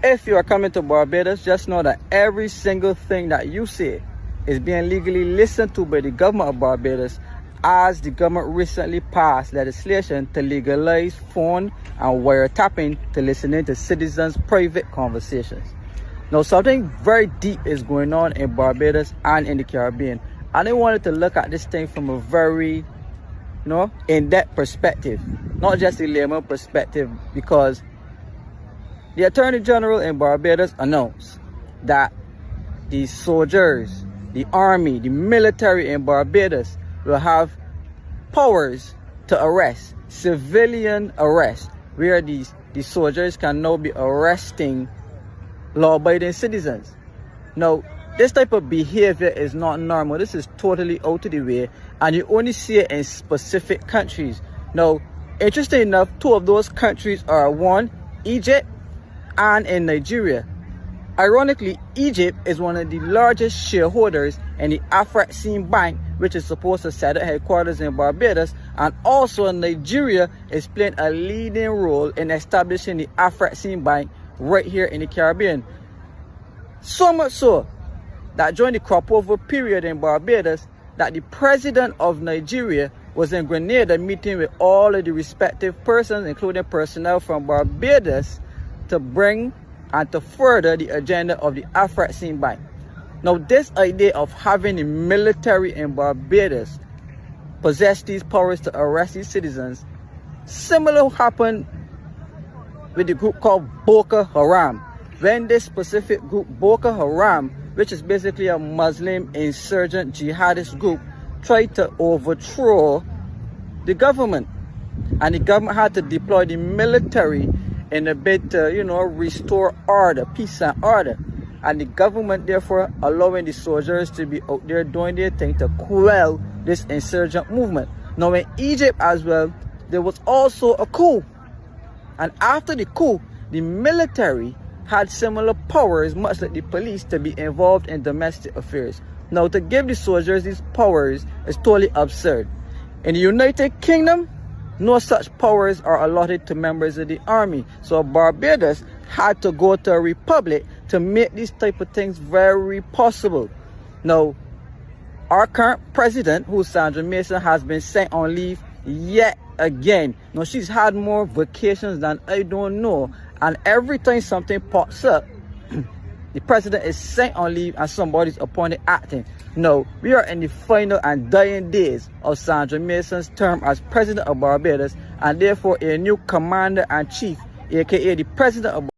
If you are coming to Barbados, just know that every single thing that you say is being legally listened to by the government of Barbados, as the government recently passed legislation to legalize phone and wiretapping to listening to citizens' private conversations. Now, something very deep is going on in Barbados and in the Caribbean. And I wanted to look at this thing from a very, in-depth perspective, not just a layman perspective, because the Attorney General in Barbados announced that the soldiers, the army, the military in Barbados will have powers to arrest, civilian arrest, where the soldiers can now be arresting law-abiding citizens. Now, this type of behavior is not normal. This is totally out of the way, and you only see it in specific countries. Now, interesting enough, two of those countries are one, Egypt, and in Nigeria. Ironically, Egypt is one of the largest shareholders in the Afrexim Bank, which is supposed to set up headquarters in Barbados, and also Nigeria is playing a leading role in establishing the Afrexim Bank right here in the Caribbean. So much so that during the crop over period in Barbados, that the president of Nigeria was in Grenada meeting with all of the respective persons, including personnel from Barbados, to bring and to further the agenda of the Afrexim Bank. Now, this idea of having the military in Barbados possess these powers to arrest these citizens, similar happened with the group called Boko Haram. When this specific group, Boko Haram, which is basically a Muslim insurgent jihadist group, tried to overthrow the government, and the government had to deploy the military in a bid to, restore order, peace and order. And the government therefore allowing the soldiers to be out there doing their thing to quell this insurgent movement. Now, in Egypt as well, there was also a coup. And after the coup, the military had similar powers, much like the police, to be involved in domestic affairs. Now, to give the soldiers these powers is totally absurd. In the United Kingdom, no such powers are allotted to members of the army. So Barbados had to go to a republic to make these type of things very possible. Now, our current president, who's Sandra Mason, has been sent on leave yet again. Now, she's had more vacations than I don't know. And every time something pops up, the president is sent on leave and somebody's appointed acting. No, we are in the final and dying days of Sandra Mason's term as president of Barbados, and therefore a new commander-in-chief, aka the president of